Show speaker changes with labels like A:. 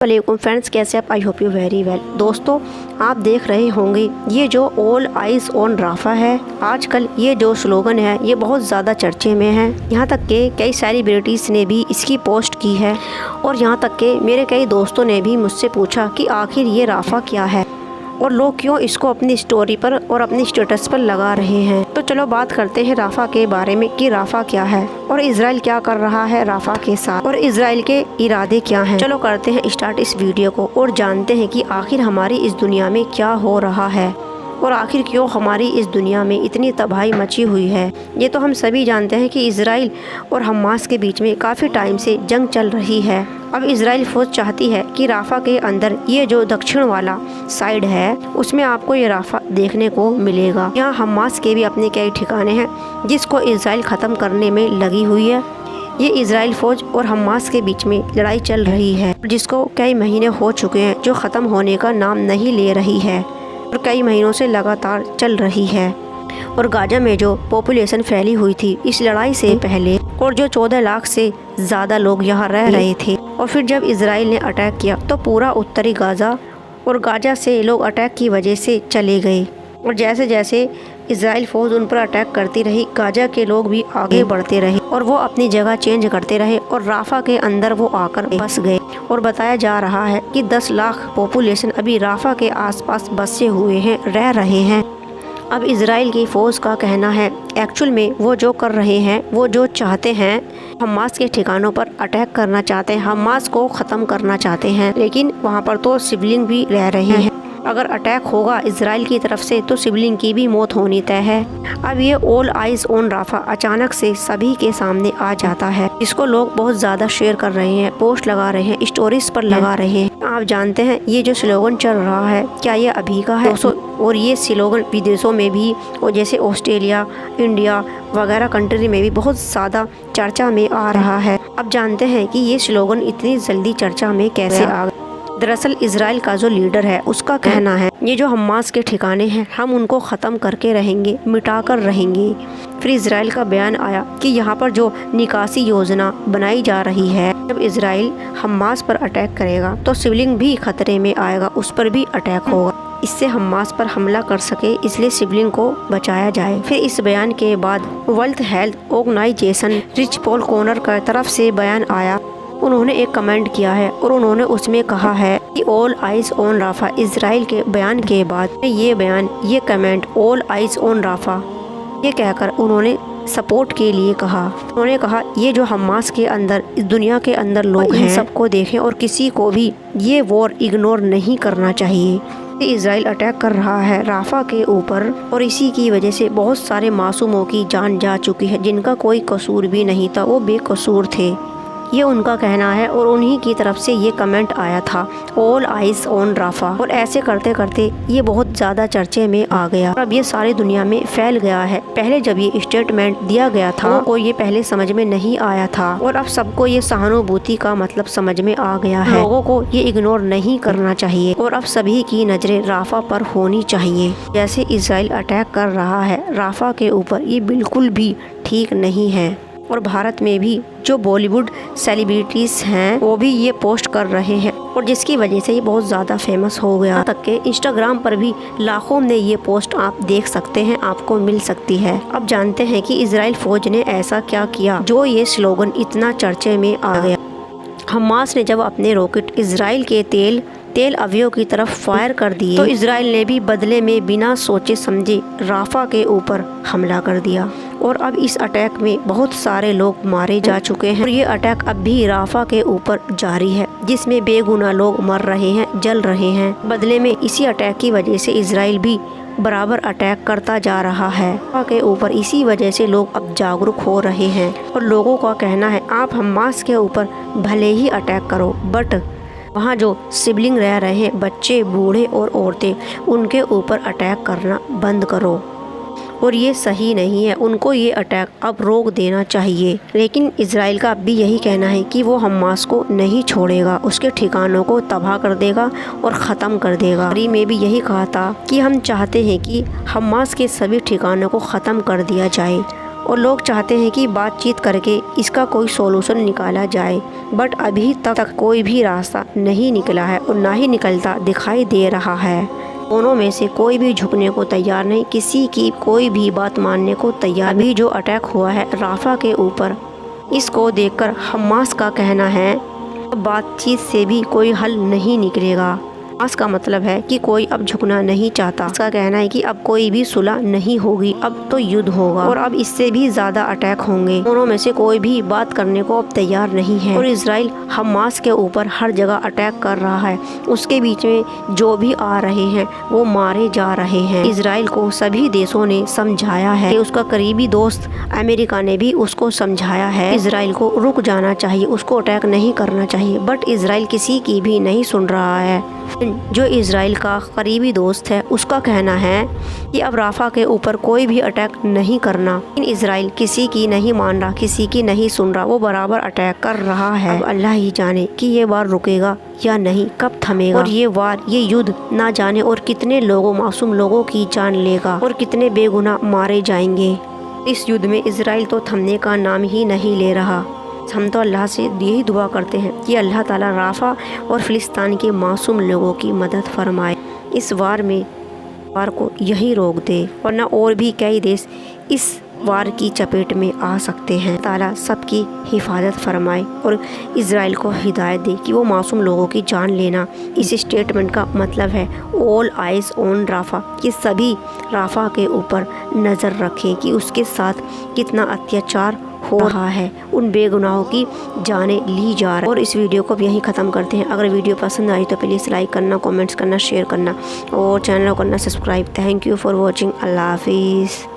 A: वालेकुम फ्रेंड्स, कैसे आप? I hope you very well. दोस्तों, आप देख रहे होंगे ये जो ऑल आइज ऑन राफा है, आजकल ये जो स्लोगन है ये बहुत ज़्यादा चर्चे में है। यहाँ तक के कई सेलिब्रिटीज़ ने भी इसकी पोस्ट की है और यहाँ तक के मेरे कई दोस्तों ने भी मुझसे पूछा कि आखिर ये राफा क्या है और लोग क्यों इसको अपनी स्टोरी पर और अपनी स्टेटस पर लगा रहे हैं। तो चलो बात करते हैं राफा के बारे में कि राफा क्या है और इजराइल क्या कर रहा है राफा के साथ और इजराइल के इरादे क्या हैं। चलो करते हैं स्टार्ट इस वीडियो को और जानते हैं कि आखिर हमारी इस दुनिया में क्या हो रहा है और आखिर क्यों हमारी इस दुनिया में इतनी तबाही मची हुई है। ये तो हम सभी जानते हैं कि इजराइल और हमास के बीच में काफ़ी टाइम से जंग चल रही है। अब इजराइल फौज चाहती है कि राफा के अंदर ये जो दक्षिण वाला साइड है उसमें आपको ये राफा देखने को मिलेगा। यहाँ हमास के भी अपने कई ठिकाने हैं जिसको इजराइल ख़त्म करने में लगी हुई है। ये इजराइल फौज और हमास के बीच में लड़ाई चल रही है जिसको कई महीने हो चुके हैं, जो ख़त्म होने का नाम नहीं ले रही है और कई महीनों से लगातार चल रही है। और गाजा में जो पॉपुलेशन फैली हुई थी इस लड़ाई से पहले और जो 14 लाख से ज़्यादा लोग यहाँ रह रहे थे, और फिर जब इजराइल ने अटैक किया तो पूरा उत्तरी गाजा और गाजा से लोग अटैक की वजह से चले गए। और जैसे जैसे इजराइल फौज उन पर अटैक करती रही, गाजा के लोग भी आगे बढ़ते रहे और वो अपनी जगह चेंज करते रहे और राफा के अंदर वो आकर बस गए। और बताया जा रहा है कि 10 लाख पॉपुलेशन अभी राफा के आसपास बसे हुए हैं, रह रहे हैं। अब इजराइल की फ़ौज का कहना है एक्चुअल में वो जो कर रहे हैं, वो जो चाहते हैं, हमास के ठिकानों पर अटैक करना चाहते हैं, हमास को ख़त्म करना चाहते हैं, लेकिन वहाँ पर तो सिविलियन भी रह रहे हैं। अगर अटैक होगा इजराइल की तरफ से तो सिविलियन की भी मौत होनी तय है। अब ये ऑल आइज ऑन राफा अचानक से सभी के सामने आ जाता है, जिसको लोग बहुत ज़्यादा शेयर कर रहे हैं, पोस्ट लगा रहे हैं, स्टोरीज पर लगा रहे हैं। आप जानते हैं ये जो स्लोगन चल रहा है क्या ये अभी का है दोस्तों? और ये स्लोगन विदेशों में भी और जैसे ऑस्ट्रेलिया, इंडिया वगैरह कंट्री में भी बहुत ज़्यादा चर्चा में आ रहा है। अब जानते हैं कि ये स्लोगन इतनी जल्दी चर्चा में कैसे आ गया। दरअसल इजराइल का जो लीडर है उसका कहना है ये जो हमास के ठिकाने हैं हम उनको ख़त्म करके रहेंगे, मिटा कर रहेंगे। फिर इजराइल का बयान आया कि यहाँ पर जो निकासी योजना बनाई जा रही है, जब इजराइल हमास पर अटैक करेगा तो सिविलियन भी खतरे में आएगा, उस पर भी अटैक होगा, इससे हमास पर हमला कर सके इसलिए सिविलियन को बचाया जाए। फिर इस बयान के बाद World Health Organization Rich Paul Connor की तरफ से बयान आया। उन्होंने एक कमेंट किया है और उन्होंने उसमें कहा है कि all eyes on Rafah. Israel के बयान के बाद ये comment all eyes on Rafah ये कहकर उन्होंने सपोर्ट के लिए कहा। उन्होंने कहा ये जो हमास के अंदर इस दुनिया के अंदर लोग हैं सबको देखें और किसी को भी ये वॉर इग्नोर नहीं करना चाहिए। इजराइल अटैक कर रहा है राफा के ऊपर और इसी की वजह से बहुत सारे मासूमों की जान जा चुकी है, जिनका कोई कसूर भी नहीं था, वो बेकसूर थे, ये उनका कहना है। और उन्हीं की तरफ से ये कमेंट आया था ऑल आइज ऑन राफा। और ऐसे करते करते ये बहुत ज़्यादा चर्चे में आ गया और अब ये सारी दुनिया में फैल गया है। पहले जब ये स्टेटमेंट दिया गया था तो ये पहले समझ में नहीं आया था और अब सबको ये सहानुभूति का मतलब समझ में आ गया है। लोगों को ये इग्नोर नहीं करना चाहिए और अब सभी की नज़रें राफा पर होनी चाहिए। जैसे इजराइल अटैक कर रहा है राफा के ऊपर, ये बिल्कुल भी ठीक नहीं है। और भारत में भी जो बॉलीवुड सेलिब्रिटीज़ हैं वो भी ये पोस्ट कर रहे हैं और जिसकी वजह से ये बहुत ज़्यादा फेमस हो गया। तक के इंस्टाग्राम पर भी लाखों में ये पोस्ट आप देख सकते हैं, आपको मिल सकती है। अब जानते हैं कि इजराइल फौज ने ऐसा क्या किया जो ये स्लोगन इतना चर्चे में आ गया। हमास ने जब अपने रॉकेट इजराइल के तेल अवयव की तरफ फायर कर दिए तो इजराइल ने भी बदले में बिना सोचे समझे राफा के ऊपर हमला कर दिया और अब इस अटैक में बहुत सारे लोग मारे जा चुके हैं और ये अटैक अब भी राफा के ऊपर जारी है, जिसमें बेगुनाह लोग मर रहे हैं, जल रहे हैं। बदले में इसी अटैक की वजह से इजराइल भी बराबर अटैक करता जा रहा है राफा के ऊपर। इसी वजह से लोग अब जागरूक हो रहे हैं और लोगों का कहना है आप हमास के ऊपर भले ही अटैक करो, बट वहाँ जो सिबलिंग रह रहे हैं, बच्चे, बूढ़े और औरतें, उनके ऊपर अटैक करना बंद करो और ये सही नहीं है, उनको ये अटैक अब रोक देना चाहिए। लेकिन इजराइल का अब भी यही कहना है कि वो हमास को नहीं छोड़ेगा, उसके ठिकानों को तबाह कर देगा और ख़त्म कर देगा। अरी में भी यही कहा था कि हम चाहते हैं कि हमास के सभी ठिकानों को ख़त्म कर दिया जाए और लोग चाहते हैं कि बातचीत करके इसका कोई सॉल्यूशन निकाला जाए, बट अभी तक कोई भी रास्ता नहीं निकला है और ना ही निकलता दिखाई दे रहा है। दोनों में से कोई भी झुकने को तैयार नहीं, किसी की कोई भी बात मानने को तैयार। अभी जो अटैक हुआ है राफा के ऊपर, इसको देखकर हमास का कहना है बातचीत से भी कोई हल नहीं निकलेगा। हमास का मतलब है कि कोई अब झुकना नहीं चाहता। इसका कहना है कि अब कोई भी सुलह नहीं होगी, अब तो युद्ध होगा और अब इससे भी ज़्यादा अटैक होंगे। दोनों में से कोई भी बात करने को अब तैयार नहीं है और इजराइल हमास के ऊपर हर जगह अटैक कर रहा है। उसके बीच में जो भी आ रहे हैं वो मारे जा रहे हैं। इजराइल को सभी देशों ने समझाया है, उसका करीबी दोस्त अमेरिका ने भी उसको समझाया है इजराइल को रुक जाना चाहिए, उसको अटैक नहीं करना चाहिए, बट इजराइल किसी की भी नहीं सुन रहा है। जो इजराइल का करीबी दोस्त है उसका कहना है कि अब राफा के ऊपर कोई भी अटैक नहीं करना, लेकिन इजराइल किसी की नहीं मान रहा, किसी की नहीं सुन रहा, वो बराबर अटैक कर रहा है। अब अल्लाह ही जाने कि ये वार रुकेगा या नहीं, कब थमेगा और ये वार, ये युद्ध ना जाने और कितने लोगों, मासूम लोगों की जान लेगा और कितने बेगुनाह मारे जाएंगे। इस युद्ध में इजराइल तो थमने का नाम ही नहीं ले रहा। हम तो अल्लाह से यही दुआ करते हैं कि अल्लाह ताला राफा और फिलिस्तीन के मासूम लोगों की मदद फरमाए, इस वार को यही रोक दे, वरना और भी कई देश इस वार की चपेट में आ सकते हैं। ताला सबकी हिफाजत फरमाए और इजराइल को हिदायत दे कि वो मासूम लोगों की जान लेना। इस स्टेटमेंट का मतलब है ऑल आइज ऑन राफा, कि सभी राफा के ऊपर नज़र रखें कि उसके साथ कितना अत्याचार हो रहा है, उन बेगुनाहों की जानें ली जा रही है। और इस वीडियो को अब यहीं ख़त्म करते हैं। अगर वीडियो पसंद आई तो प्लीज़ लाइक करना, कमेंट्स करना, शेयर करना और चैनल को करना subscribe. Thank you for watching. अल्लाह हाफिज़।